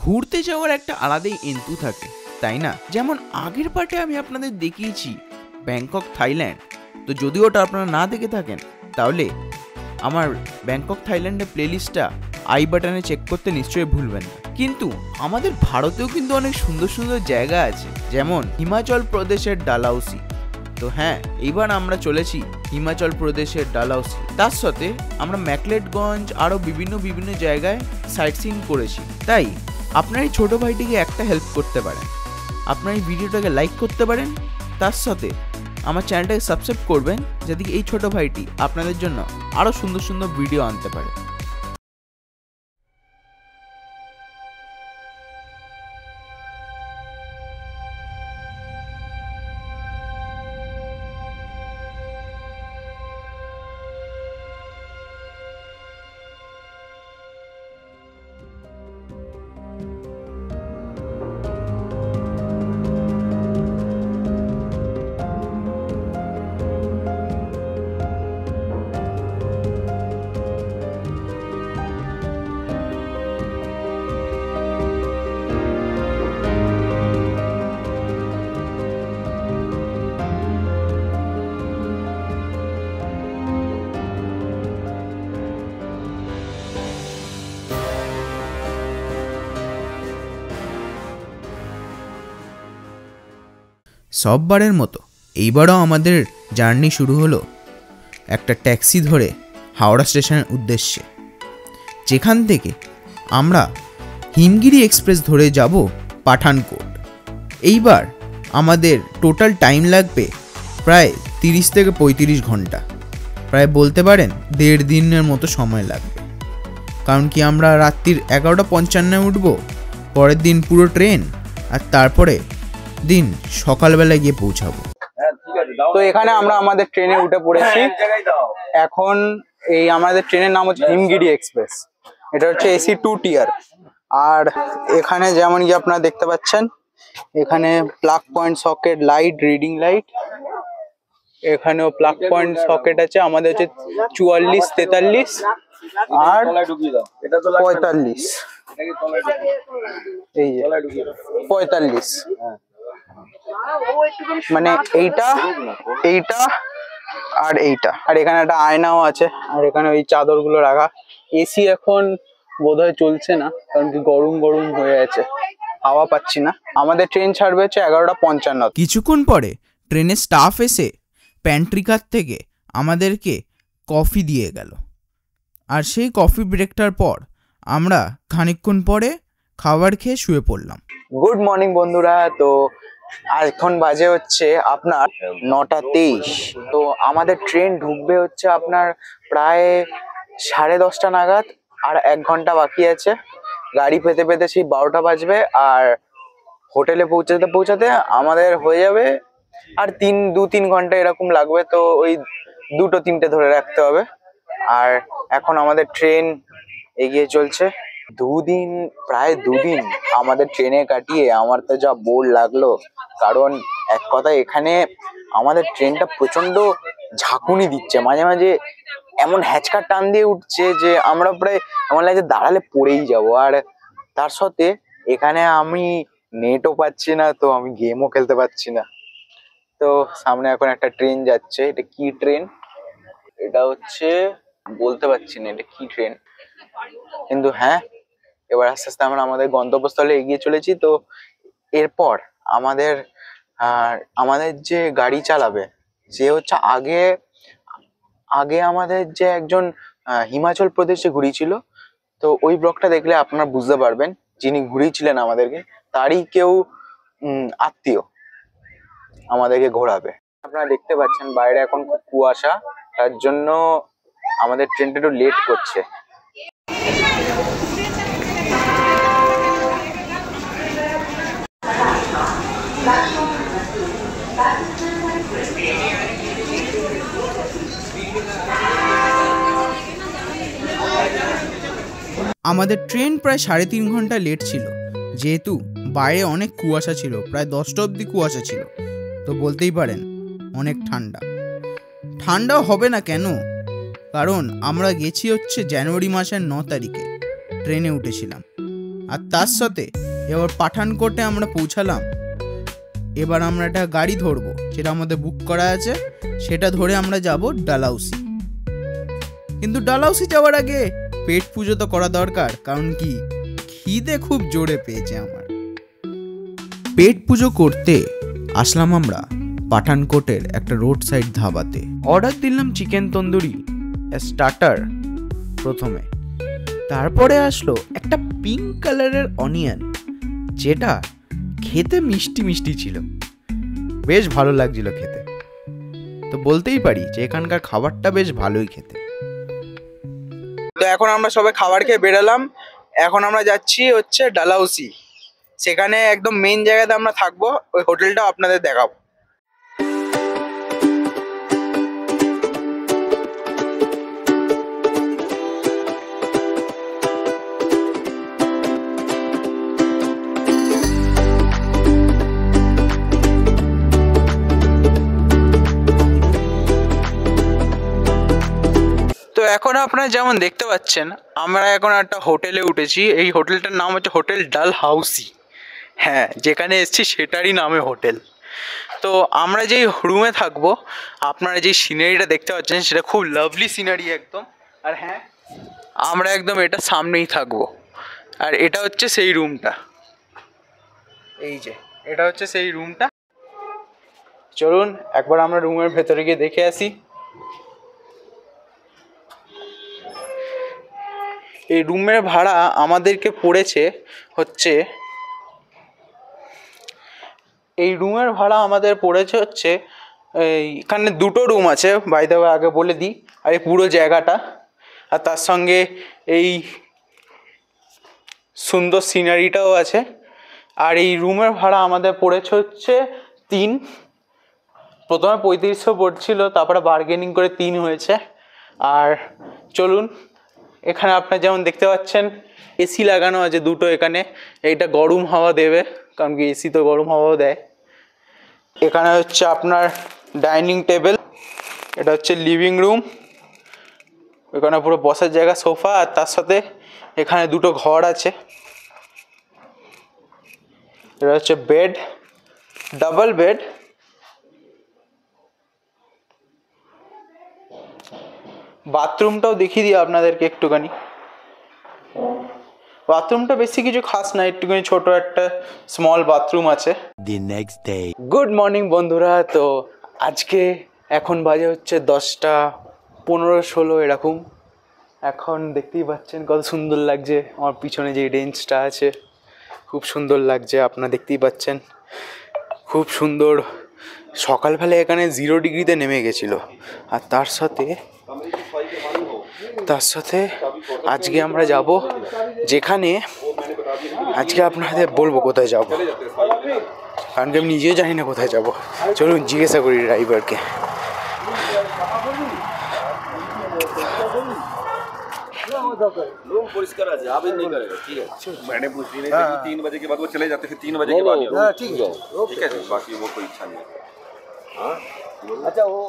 ঘুরতে যাওয়ার একটা আলাদাই এন্টু থাকে, তাই না? যেমন আগের পার্টে আমি আপনাদের দেখিয়েছি ব্যাংকক থাইল্যান্ড। তো যদি ওটা আপনারা না দেখে থাকেন তাহলে আমার ব্যাংকক থাইল্যান্ডের প্লেলিস্টটা আই বাটনে চেক করতে নিশ্চয়ই ভুলবেন না। কিন্তু আমাদের ভারতেও কিন্তু অনেক সুন্দর সুন্দর জায়গা আছে, যেমন হিমাচল প্রদেশের ডালহাউসি। তো হ্যাঁ, এইবার আমরা চলেছি হিমাচল প্রদেশের ডালহাউসি। তার সাথে আমরা ম্যাকলেটগঞ্জ আরও বিভিন্ন জায়গায় সাইট সিইং করেছি। তাই আপনার এই ছোটো ভাইটিকে একটা হেল্প করতে পারেন, আপনার এই ভিডিওটাকে লাইক করতে পারেন, তার সাথে আমার চ্যানেলটাকে সাবস্ক্রাইব করবেন, যাতে এই ছোটো ভাইটি আপনাদের জন্য আরও সুন্দর সুন্দর ভিডিও আনতে পারে। সববারের মতো এইবারও আমাদের জার্নি শুরু হলো একটা ট্যাক্সি ধরে হাওড়া স্টেশনের উদ্দেশ্যে, যেখান থেকে আমরা হিমগিরি এক্সপ্রেস ধরে যাব পাঠানকোট। এইবার আমাদের টোটাল টাইম লাগবে প্রায় 30 থেকে 35 ঘন্টা, প্রায় বলতে পারেন 1.5 দিনের মতো সময় লাগবে। কারণ কি আমরা রাত্রির 11:55 উঠব, পরের দিন পুরো ট্রেন, আর তারপরে দিন সকালবেলায় গিয়ে পৌঁছাবো। তো এখানে আমরা আমাদের ট্রেনে উঠে পড়েছি। এখন এই আমাদের ট্রেনের নাম হচ্ছে হিমগিরি এক্সপ্রেস। এটা হচ্ছে এসি 2 টিয়ার। আর এখানে যেমন কি আপনারা দেখতে পাচ্ছেন, এখানে plug point socket light, reading light, এখানেও প্লাগ পয়েন্ট সকেট আছে। আমাদের হচ্ছে 44, 43 আর 45। এই যে 45, মানে এইটা আর এইটা। আর এখানে একটা আয়নাও আছে, আর এখানে ওই চাদরগুলো রাখা। এসি এখন বোধহয় চলছে না, কারণ কি গরম হয়ে আছে, হাওয়া পাচ্ছি না। আমাদের ট্রেন ছাড়বে হচ্ছে 11:55। কিছুক্ষণ পরে ট্রেনের স্টাফ এসে প্যান্ট্রিকার থেকে আমাদেরকে কফি দিয়ে গেল, আর সেই কফি ব্রেকটার পর আমরা খানিকক্ষণ পরে খাবার খেয়ে শুয়ে পড়লাম। গুড মর্নিং বন্ধুরা। তো এখন বাজে হচ্ছে আপনার 9:23। তো আমাদের ট্রেন ঢুকবে হচ্ছে আপনার প্রায় 10:30 নাগাদ, আর 1 ঘন্টা বাকি আছে। গাড়ি পেতে সেই 12টা বাজবে, আর হোটেলে পৌঁছাতে আমাদের হয়ে যাবে আর 2-3 ঘন্টা এরকম লাগবে। তো ওই 2-3টে ধরে রাখতে হবে। আর এখন আমাদের ট্রেন এগিয়ে চলছে। প্রায় 2 দিন আমাদের ট্রেনে কাটিয়ে আমার তো যা বোর লাগলো। কারণ এক কথা, এখানে আমাদের ট্রেনটা প্রচন্ড ঝাঁকুনি দিচ্ছে, মাঝে মাঝে এমন হ্যাচকা টান দিয়ে উঠছে যে আমরা প্রায় এমন লাগছে দাঁড়ালে পড়েই যাব। আর তার সাথে এখানে আমি নেটও পাচ্ছি না, তো আমি গেমও খেলতে পারছি না। তো সামনে এখন একটা ট্রেন যাচ্ছে। এটা কি ট্রেন এটা হচ্ছে বলতে পারছি না এটা কি ট্রেন, কিন্তু হ্যাঁ, এবার আস্তে আস্তে আমরা আমাদের গন্তব্যস্থলে এগিয়ে চলেছি। তো এরপর আমাদের যে গাড়ি চালাবে সে হচ্ছে আগে আমাদের যে একজন হিমাচল প্রদেশে ঘুরিয়েছিল। তো ওই ব্লগটা দেখলে আপনারা বুঝতে পারবেন, যিনি ঘুরিয়েছিলেন আমাদেরকে তারই কেউ আত্মীয় আমাদেরকে ঘোরাবে। আপনারা দেখতে পাচ্ছেন বাইরে এখন খুব কুয়াশা, তার জন্য আমাদের ট্রেনটা একটু লেট করছে। আমাদের ট্রেন প্রায় 3.5 ঘন্টা লেট ছিল, যেহেতু বাইরে অনেক কুয়াশা ছিল, প্রায় 10টা অবধি কুয়াশা ছিল। তো বলতেই পারেন অনেক ঠান্ডাও হবে না কেন, কারণ আমরা গেছি হচ্ছে জানুয়ারি মাসের 9 তারিখে ট্রেনে উঠেছিলাম। আর তার সাথে এবার পাঠানকোটে আমরা পৌঁছালাম। এবার আমরা একটা গাড়ি ধরবো, যেটা আমাদের বুক করা আছে, সেটা ধরে আমরা যাব ডালহাউসি। কিন্তু ডালহাউসি যাওয়ার আগে পেট পুজো তো করা দরকার, কারণ কি খিদে খুব জোরে পেয়েছে আমার। পেট পুজো করতে আসলাম আমরা পাঠানকোটের একটা রোড সাইড ধাবাতে। অর্ডার দিলাম চিকেন তন্দুরি স্টার্টার প্রথমে, তারপরে আসলো একটা পিঙ্ক কালারের অনিয়ন, যেটা খেতে মিষ্টি মিষ্টি ছিল, বেশ ভালো লাগছিল খেতে। তো বলতেই পারি যে এখানকার খাবারটা বেশ ভালোই খেতে। তো এখন আমরা সবাই খাবার খেয়ে বেরোলাম। এখন আমরা যাচ্ছি হচ্ছে ডালহাউসি, সেখানে একদম মেন জায়গাতে আমরা থাকবো, ওই হোটেলটাও আপনাদের দেখাবো। তো এখন আপনারা যেমন দেখতে পাচ্ছেন, আমরা এখন একটা হোটেলে উঠেছি। এই হোটেলটার নাম হচ্ছে হোটেল ডালহাউসি। হ্যাঁ, যেখানে এসেছি সেটারই নামে হোটেল। তো আমরা যেই রুমে থাকবো, আপনারা যেই সিনারিটা দেখতে পাচ্ছেন সেটা খুব লাভলি সিনারি একদম। আর হ্যাঁ, আমরা একদম এটা সামনেই থাকবো। আর এটা হচ্ছে সেই রুমটা, এই যে এটা হচ্ছে সেই রুমটা। চলুন একবার আমরা রুমের ভেতরে গিয়ে দেখে আসি। এই রুমের ভাড়া আমাদেরকে পড়েছে হচ্ছে, এই রুমের ভাড়া আমাদের পড়েছে হচ্ছে, এখানে দুটো রুম আছে বাই দ্য ওয়ে, আগে বলে দিই। আর এই পুরো জায়গাটা, আর তার সঙ্গে এই সুন্দর সিনারিটাও আছে। আর এই রুমের ভাড়া আমাদের পড়েছে হচ্ছে 3। প্রথমে 3500 পড়ছিল, তারপরে বার্গেনিং করে 3 হয়েছে। আর চলুন, এখানে আপনারা যেমন দেখতে পাচ্ছেন এসি লাগানো আছে দুটো এখানে। এইটা গরম হাওয়া দেবে, কারণ কি এসি তো গরম হাওয়াও দেয়। এখানে হচ্ছে আপনার ডাইনিং টেবিল, এটা হচ্ছে লিভিং রুম, এখানে পুরো বসার জায়গা, সোফা, আর তার সাথে এখানে দুটো ঘর আছে। এটা হচ্ছে বেড, ডাবল বেড। বাথরুমটাও দেখিয়ে দিই আপনাদেরকে একটুখানি। বাথরুমটা বেশি কিছু খাস না, একটুখানি ছোট একটা স্মল বাথরুম আছে। The next day. Good morning বন্ধুরা। তো আজকে এখন বাজে হচ্ছে 10টা 15-16 এরকম। এখন দেখতেই পাচ্ছেন কত সুন্দর লাগছে, আমার পিছনে যে রেঞ্জটা আছে খুব সুন্দর লাগছে, আপনারা দেখতেই পাচ্ছেন খুব সুন্দর। সকালবেলায় এখানে 0 ডিগ্রিতে নেমে গেছিলো। আর তার সাথে আজকে আমরা যাব যেখানে, আজকে আপনাদের বলবো কোথায় যাব, কারণ কি আমি নিজেও জানি না কোথায় যাব। চলুন জিজ্ঞাসা করি ড্রাইভারকে। रूम परिष्कार है, आप नहीं करेगा, ठीक है। मैंने पूछ ली नहीं थी, 3 बजे के बाद वो चले जाते, फिर 3 बजे के बाद ठीक है, ठीक है। बाकी वो कोई इच्छा नहीं है। हाँ अच्छा, वो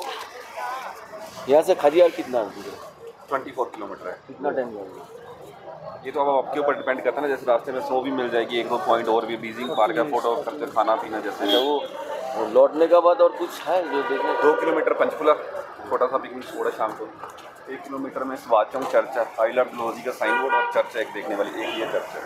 यहाँ से खजियार कितना है? 24 किलोमीटर है। कितना टाइम लगेगा? ये तो अब आपके ऊपर डिपेंड करता है ना, जैसे रास्ते में 100 भी मिल जाएगी, 1-2 पॉइंट और भी, बीजिंग पार्क है, फोटो कैप्चर, खाना पीना जैसे। वो लौटने के बाद और कुछ है जो देखने? 2 किलोमीटर पंचकुला, छोटा सा पिकनिक स्पॉट है शाम को। 1 किलोमीटर में स्वाचम चर्च है, आई लव लोजी का साइन बोर्ड और चर्च है एक देखने वाली, एक ये चर्च है।